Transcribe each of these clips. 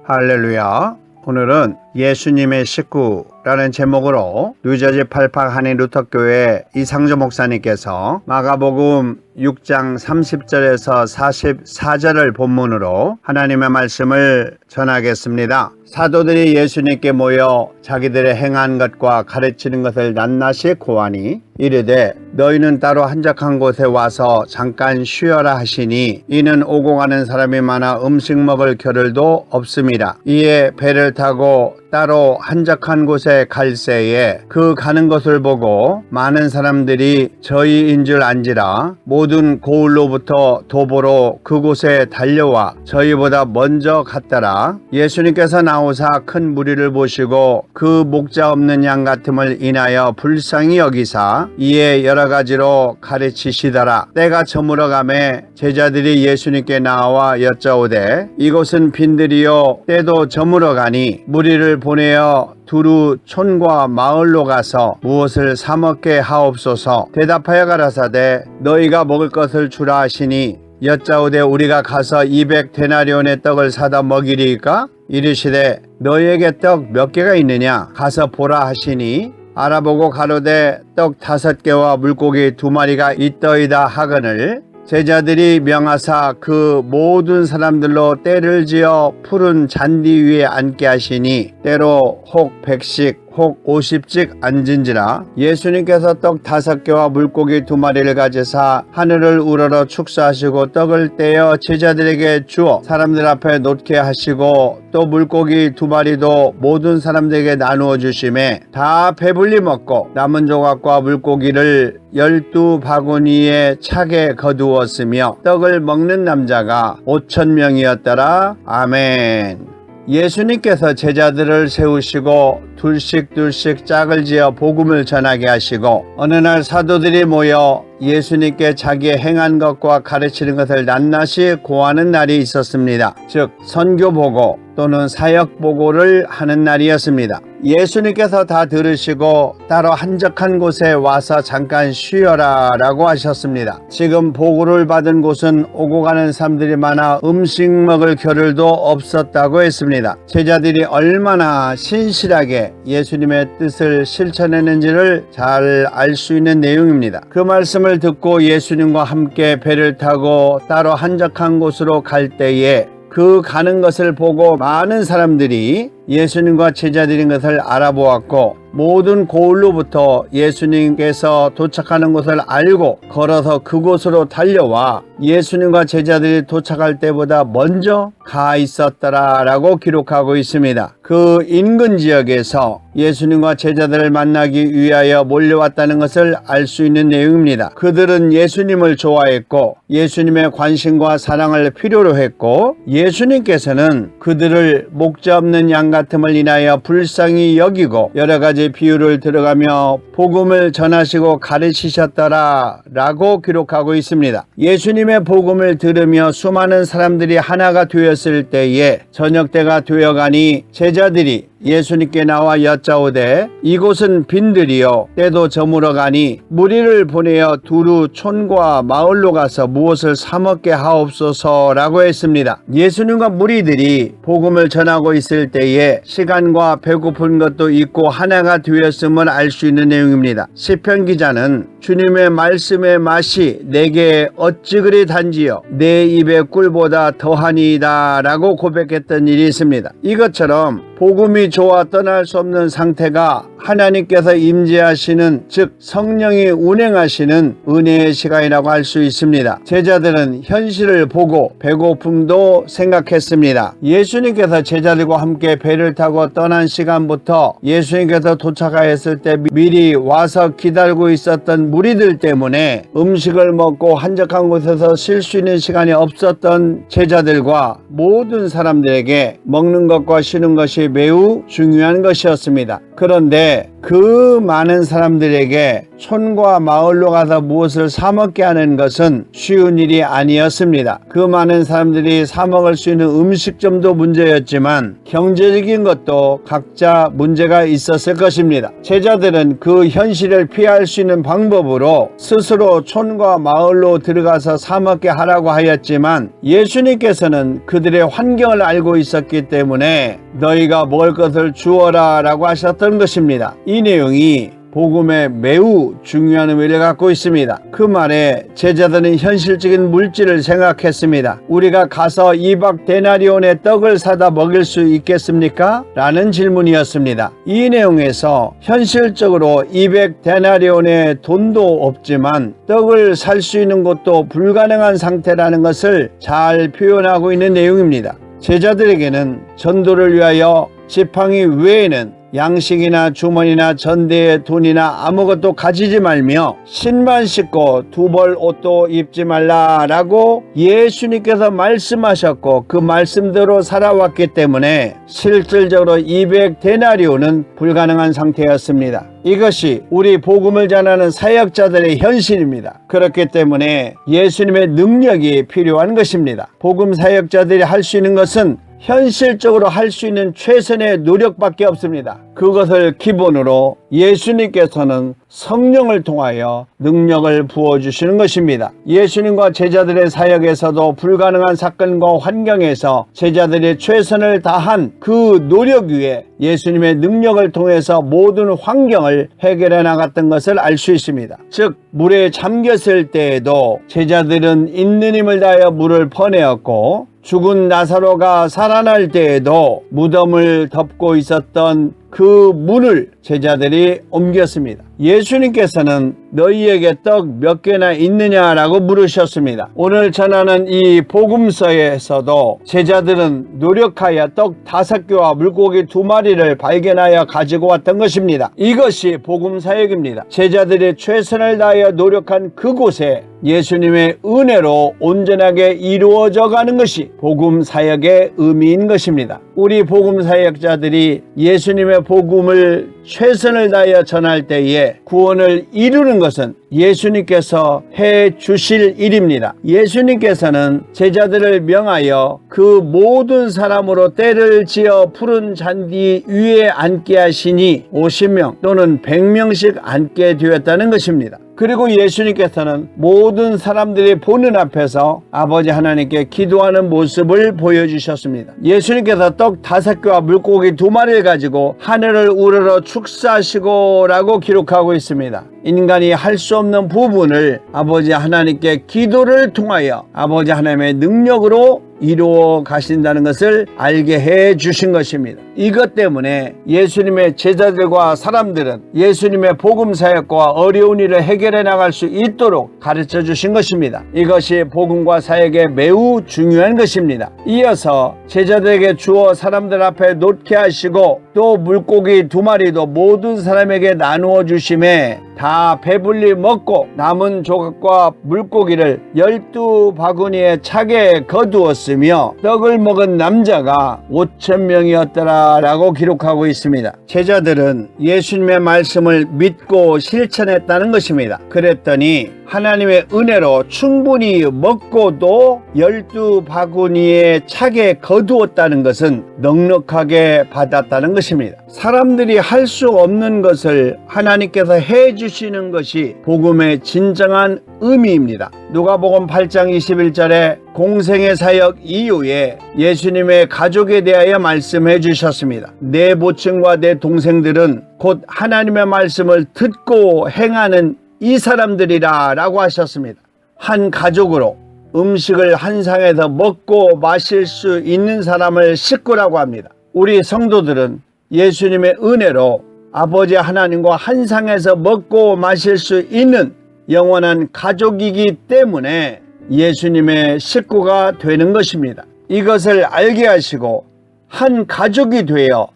할렐루야. 오늘은 예수님의 식구라는 제목으로 뉴저지 팔팍 한인 루터교회 이상조 목사님께서 마가복음 6장 30절에서 44절을 본문으로 하나님의 말씀을 전하겠습니다. 사도들이 예수님께 모여 자기들의 행한 것과 가르치는 것을 낱낱이 고하니 이르되 너희는 따로 한적한 곳에 와서 잠깐 쉬어라 하시니 이는 오고 가는 사람이 많아 음식 먹을 겨를도 없음이라. 이에 배를 타고 따로 한적한 곳에 갈 새에 그 가는 것을 보고 많은 사람들이 저희인 줄 안지라 모든 고을로부터 도보로 그곳에 달려와 저희보다 먼저 갔더라. 예수님께서 나오사 큰 무리를 보시고 그 목자 없는 양 같음을 인하여 불쌍히 여기사 이에 여러 가지로 가르치시더라. 때가 저물어 가매 제자들이 예수님께 나와 여짜오되 이곳은 빈들이요 때도 저물어 가니 무리를 보내어 두루 촌과 마을로 가서 무엇을 사 먹게 하옵소서. 대답하여 가라사대 너희가 먹을 것을 주라 하시니 여짜오되 우리가 가서 200데나리온의 떡을 사다 먹이리까? 이르시되 너희에게 떡 몇 개가 있느냐? 가서 보라 하시니 알아보고 가로되 떡 5개와 물고기 2마리가 있더이다 하거늘 제자들이 명하사 그 모든 사람들로 때를 지어 푸른 잔디 위에 앉게 하시니 때로 혹 100씩 혹 50씩 앉은지라. 예수님께서 떡 5개와 물고기 2마리를 가지사 하늘을 우러러 축사하시고 떡을 떼어 제자들에게 주어 사람들 앞에 놓게 하시고 또 물고기 2마리도 모든 사람들에게 나누어 주심에 다 배불리 먹고 남은 조각과 물고기를 12바구니에 차게 거두었으며 떡을 먹는 남자가 5,000명이었더라. 아멘. 예수님께서 제자들을 세우시고 둘씩 짝을 지어 복음을 전하게 하시고 어느 날 사도들이 모여 예수님께 자기의 행한 것과 가르치는 것을 낱낱이 고하는 날이 있었습니다. 즉 선교보고 또는 사역보고를 하는 날이었습니다. 예수님께서 다 들으시고 따로 한적한 곳에 와서 잠깐 쉬어라 라고 하셨습니다. 지금 보고를 받은 곳은 오고 가는 사람들이 많아 음식 먹을 겨를도 없었다고 했습니다. 제자들이 얼마나 신실하게 예수님의 뜻을 실천했는지를 잘 알 수 있는 내용입니다. 그 말씀을 듣고 예수님과 함께 배를 타고 따로 한적한 곳으로 갈 때에 그 가는 것을 보고 많은 사람들이 예수님과 제자들인 것을 알아보았고 모든 고을로부터 예수님께서 도착하는 것을 알고 걸어서 그곳으로 달려와 예수님과 제자들이 도착할 때보다 먼저 가 있었더라 라고 기록하고 있습니다. 그 인근 지역에서 예수님과 제자들을 만나기 위하여 몰려왔다는 것을 알 수 있는 내용입니다. 그들은 예수님을 좋아했고 예수님의 관심과 사랑을 필요로 했고 예수님께서는 그들을 목자 없는 양 같음을 인하여 불쌍히 여기고 여러 가지 비유를 들어가며 복음을 전하시고 가르치셨더라 라고 기록하고 있습니다. 예수님의 복음을 들으며 수많은 사람들이 하나가 되었을 때에 저녁때가 되어가니 제자들이 예수님께 나와 여짜오되 이곳은 빈들이요 때도 저물어 가니 무리를 보내어 두루 촌과 마을로 가서 무엇을 사 먹게 하옵소서 라고 했습니다. 예수님과 무리들이 복음을 전하고 있을 때에 시간과 배고픈 것도 있고 하나가 되었음을 알 수 있는 내용입니다. 시편 기자는 주님의 말씀의 맛이 내게 어찌 그리 단지요 내 입의 꿀보다 더하니이다 라고 고백했던 일이 있습니다. 이것처럼 복음이 좋아 떠날 수 없는 상태가 하나님께서 임재하시는 즉 성령이 운행하시는 은혜의 시간이라고 할 수 있습니다. 제자들은 현실을 보고 배고픔도 생각했습니다. 예수님께서 제자들과 함께 배를 타고 떠난 시간부터 예수님께서 도착하였을 때 미리 와서 기다리고 있었던 무리들 때문에 음식을 먹고 한적한 곳에서 쉴 수 있는 시간이 없었던 제자들과 모든 사람들에게 먹는 것과 쉬는 것이 매우 중요한 것이었습니다. 그런데 그 많은 사람들에게 촌과 마을로 가서 무엇을 사 먹게 하는 것은 쉬운 일이 아니었습니다. 그 많은 사람들이 사 먹을 수 있는 음식점도 문제였지만 경제적인 것도 각자 문제가 있었을 것입니다. 제자들은 그 현실을 피할 수 있는 방법으로 스스로 촌과 마을로 들어가서 사 먹게 하라고 하였지만 예수님께서는 그들의 환경을 알고 있었기 때문에 너희가 먹을 것을 주어라 라고 하셨던 것입니다. 이 내용이 복음에 매우 중요한 의미를 갖고 있습니다. 그 말에 제자들은 현실적인 물질을 생각했습니다. 우리가 가서 2박 데나리온의 떡을 사다 먹일 수 있겠습니까? 라는 질문이었습니다. 이 내용에서 현실적으로 200데나리온의 돈도 없지만 떡을 살 수 있는 것도 불가능한 상태라는 것을 잘 표현하고 있는 내용입니다. 제자들에게는 전도를 위하여 지팡이 외에는 양식이나 주머니나 전대의 돈이나 아무것도 가지지 말며 신만 신고 두 벌 옷도 입지 말라라고 예수님께서 말씀하셨고 그 말씀대로 살아왔기 때문에 실질적으로 200데나리온은 불가능한 상태였습니다. 이것이 우리 복음을 전하는 사역자들의 현실입니다. 그렇기 때문에 예수님의 능력이 필요한 것입니다. 복음 사역자들이 할 수 있는 것은 현실적으로 할 수 있는 최선의 노력밖에 없습니다. 그것을 기본으로 예수님께서는 성령을 통하여 능력을 부어주시는 것입니다. 예수님과 제자들의 사역에서도 불가능한 사건과 환경에서 제자들이 최선을 다한 그 노력 위에 예수님의 능력을 통해서 모든 환경을 해결해 나갔던 것을 알 수 있습니다. 즉 물에 잠겼을 때에도 제자들은 있는 힘을 다하여 물을 퍼내었고 죽은 나사로가 살아날 때에도 무덤을 덮고 있었던 그 문을 제자들이 옮겼습니다. 예수님께서는 너희에게 떡 몇 개나 있느냐라고 물으셨습니다. 오늘 전하는 이 복음서에서도 제자들은 노력하여 떡 5개와 물고기 2마리를 발견하여 가지고 왔던 것입니다. 이것이 복음 사역입니다. 제자들이 최선을 다하여 노력한 그곳에 예수님의 은혜로 온전하게 이루어져 가는 것이 복음 사역의 의미인 것입니다. 우리 복음 사역자들이 예수님의 복음을 최선을 다하여 전할 때에 구원을 이루는 것은 예수님께서 해 주실 일입니다. 예수님께서는 제자들을 명하여 그 모든 사람으로 때를 지어 푸른 잔디 위에 앉게 하시니 50명 또는 100명씩 앉게 되었다는 것입니다. 그리고 예수님께서는 모든 사람들이 보는 앞에서 아버지 하나님께 기도하는 모습을 보여주셨습니다. 예수님께서 떡 5개와 물고기 2마리를 가지고 하늘을 우러러 축사하시고 라고 기록하고 있습니다. 인간이 할 수 없는 부분을 아버지 하나님께 기도를 통하여 아버지 하나님의 능력으로 이루어 가신다는 것을 알게 해 주신 것입니다. 이것 때문에 예수님의 제자들과 사람들은 예수님의 복음 사역과 어려운 일을 해결해 나갈 수 있도록 가르쳐 주신 것입니다. 이것이 복음과 사역에 매우 중요한 것입니다. 이어서 제자들에게 주어 사람들 앞에 놓게 하시고 또 물고기 2마리도 모든 사람에게 나누어 주심에 다 배불리 먹고 남은 조각과 물고기를 12바구니에 차게 거두었으며 떡을 먹은 남자가 5,000명이었더라 라고 기록하고 있습니다. 제자들은 예수님의 말씀을 믿고 실천했다는 것입니다. 그랬더니 하나님의 은혜로 충분히 먹고도 12바구니에 차게 거두었다는 것은 넉넉하게 받았다는 것입니다. 사람들이 할 수 없는 것을 하나님께서 해주시는 것이 복음의 진정한 의미입니다. 누가복음 8장 21절에 공생의 사역 이후에 예수님의 가족에 대하여 말씀해 주셨습니다. 내 모친과 내 동생들은 곧 하나님의 말씀을 듣고 행하는 이 사람들이라 라고 하셨습니다. 한 가족으로 음식을 한 상에서 먹고 마실 수 있는 사람을 식구라고 합니다. 우리 성도들은 예수님의 은혜로 아버지 하나님과 한 상에서 먹고 마실 수 있는 영원한 가족이기 때문에 예수님의 식구가 되는 것입니다. 이것을 알게 하시고 한 가족이 되어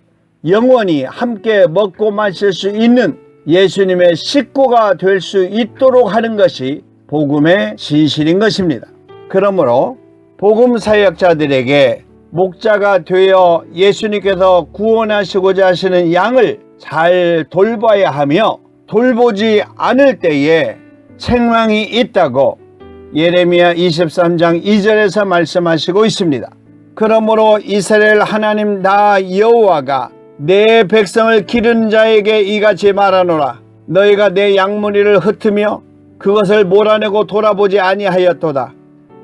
영원히 함께 먹고 마실 수 있는 예수님의 식구가 될 수 있도록 하는 것이 복음의 진실인 것입니다. 그러므로 복음 사역자들에게 목자가 되어 예수님께서 구원하시고자 하시는 양을 잘 돌봐야 하며 돌보지 않을 때에 책망이 있다고 예레미야 23장 2절에서 말씀하시고 있습니다. 그러므로 이스라엘 하나님 나 여호와가 내 백성을 기른 자에게 이같이 말하노라. 너희가 내 양무리를 흩으며 그것을 몰아내고 돌아보지 아니하였도다.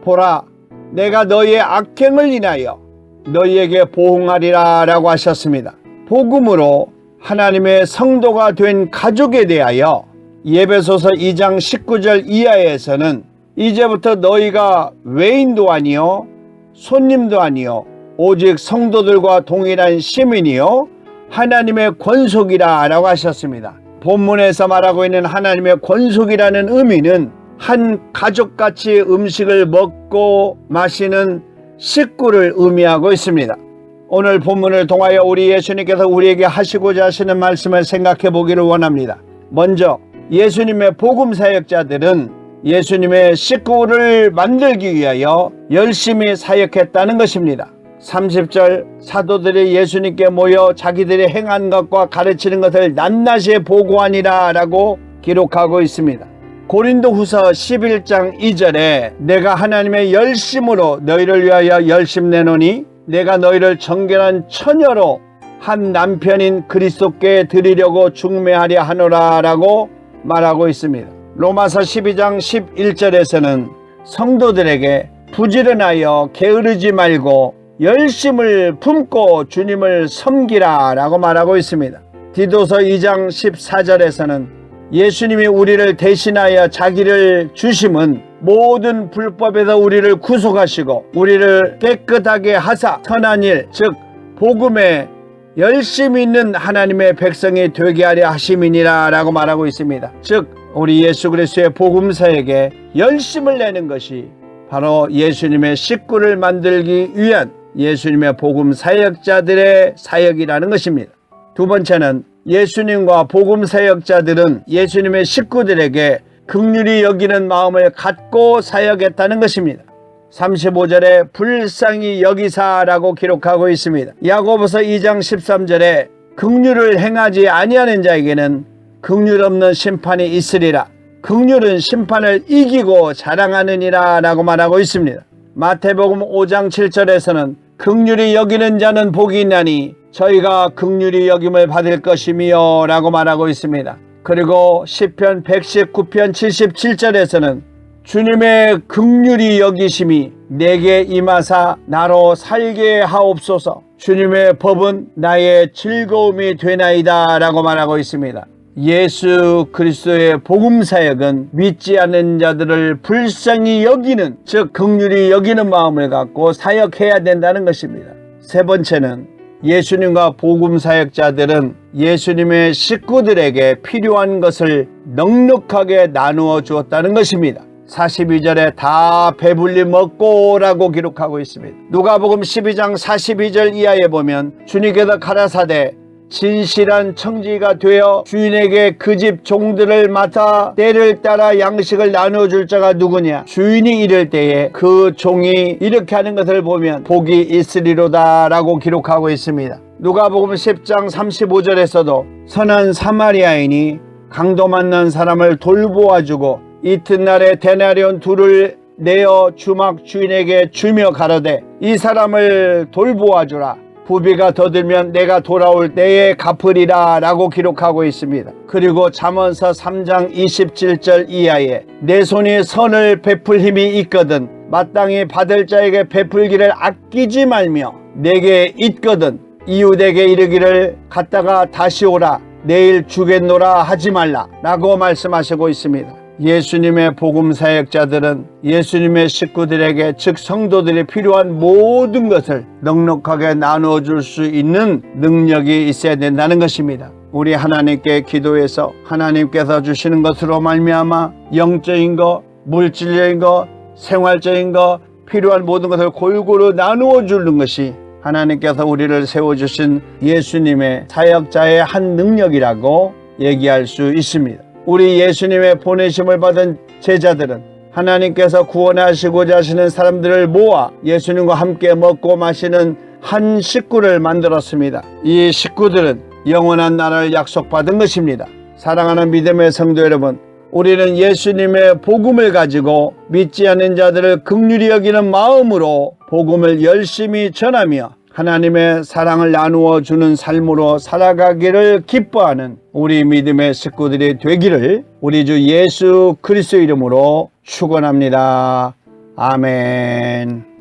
보라, 내가 너희의 악행을 인하여 너희에게 보응하리라 라고 하셨습니다. 복음으로 하나님의 성도가 된 가족에 대하여 에베소서 2장 19절 이하에서는 이제부터 너희가 외인도 아니요 손님도 아니요 오직 성도들과 동일한 시민이요 하나님의 권속이라 라고 하셨습니다. 본문에서 말하고 있는 하나님의 권속이라는 의미는 한 가족같이 음식을 먹고 마시는 식구를 의미하고 있습니다. 오늘 본문을 통하여 우리 예수님께서 우리에게 하시고자 하시는 말씀을 생각해 보기를 원합니다. 먼저 예수님의 복음 사역자들은 예수님의 식구를 만들기 위하여 열심히 사역했다는 것입니다. 30절 사도들이 예수님께 모여 자기들이 행한 것과 가르치는 것을 낱낱이 보고하니라 라고 기록하고 있습니다. 고린도후서 11장 2절에 내가 하나님의 열심으로 너희를 위하여 열심 내노니 내가 너희를 정결한 처녀로 한 남편인 그리스도께 드리려고 중매하려 하노라 라고 말하고 있습니다. 로마서 12장 11절에서는 성도들에게 부지런하여 게으르지 말고 열심을 품고 주님을 섬기라 라고 말하고 있습니다. 디도서 2장 14절에서는 예수님이 우리를 대신하여 자기를 주심은 모든 불법에서 우리를 구속하시고 우리를 깨끗하게 하사 선한 일, 즉 복음에 열심히 있는 하나님의 백성이 되게 하려 하심이니라 라고 말하고 있습니다. 즉 우리 예수 그리스도의 복음사에게 열심을 내는 것이 바로 예수님의 식구를 만들기 위한 예수님의 복음 사역자들의 사역이라는 것입니다. 두 번째는 예수님과 복음 사역자들은 예수님의 식구들에게 긍휼히 여기는 마음을 갖고 사역했다는 것입니다. 35절에 불쌍히 여기사라고 기록하고 있습니다. 야고보서 2장 13절에 긍휼을 행하지 아니하는 자에게는 긍휼 없는 심판이 있으리라. 긍휼은 심판을 이기고 자랑하느니라 라고 말하고 있습니다. 마태복음 5장 7절에서는 긍휼히 여기는 자는 복이 있나니 저희가 긍휼히 여김을 받을 것이며 라고 말하고 있습니다. 그리고 시편 119편 77절에서는 주님의 긍휼히 여기심이 내게 임하사 나로 살게 하옵소서. 주님의 법은 나의 즐거움이 되나이다 라고 말하고 있습니다. 예수 그리스도의 복음사역은 믿지 않는 자들을 불쌍히 여기는, 즉 긍휼히 여기는 마음을 갖고 사역해야 된다는 것입니다. 세 번째는 예수님과 복음사역자들은 예수님의 식구들에게 필요한 것을 넉넉하게 나누어 주었다는 것입니다. 42절에 다 배불리 먹고 라고 기록하고 있습니다. 누가복음 12장 42절 이하에 보면 주님께서 가라사대 진실한 청지가 되어 주인에게 그 집 종들을 맡아 때를 따라 양식을 나누어줄 자가 누구냐. 주인이 이를 때에 그 종이 이렇게 하는 것을 보면 복이 있으리로다 라고 기록하고 있습니다. 누가복음 10장 35절에서도 선한 사마리아인이 강도 만난 사람을 돌보아주고 이튿날에 데나리온 둘을 내어 주막 주인에게 주며 가로되 이 사람을 돌보아주라. 부비가 더 들면 내가 돌아올 때에 갚으리라 라고 기록하고 있습니다. 그리고 잠언서 3장 27절 이하에 내 손이 선을 베풀 힘이 있거든 마땅히 받을 자에게 베풀기를 아끼지 말며 내게 있거든 이웃에게 이르기를 갔다가 다시 오라 내일 주겠노라 하지 말라 라고 말씀하시고 있습니다. 예수님의 복음 사역자들은 예수님의 식구들에게 즉 성도들이 필요한 모든 것을 넉넉하게 나누어 줄 수 있는 능력이 있어야 된다는 것입니다. 우리 하나님께 기도해서 하나님께서 주시는 것으로 말미암아 영적인 것, 물질적인 것, 생활적인 것, 필요한 모든 것을 골고루 나누어 주는 것이 하나님께서 우리를 세워주신 예수님의 사역자의 한 능력이라고 얘기할 수 있습니다. 우리 예수님의 보내심을 받은 제자들은 하나님께서 구원하시고자 하시는 사람들을 모아 예수님과 함께 먹고 마시는 한 식구를 만들었습니다. 이 식구들은 영원한 나라를 약속받은 것입니다. 사랑하는 믿음의 성도 여러분, 우리는 예수님의 복음을 가지고 믿지 않는 자들을 긍휼히 여기는 마음으로 복음을 열심히 전하며 하나님의 사랑을 나누어 주는 삶으로 살아가기를 기뻐하는 우리 믿음의 식구들이 되기를 우리 주 예수 그리스도 이름으로 축원합니다. 아멘.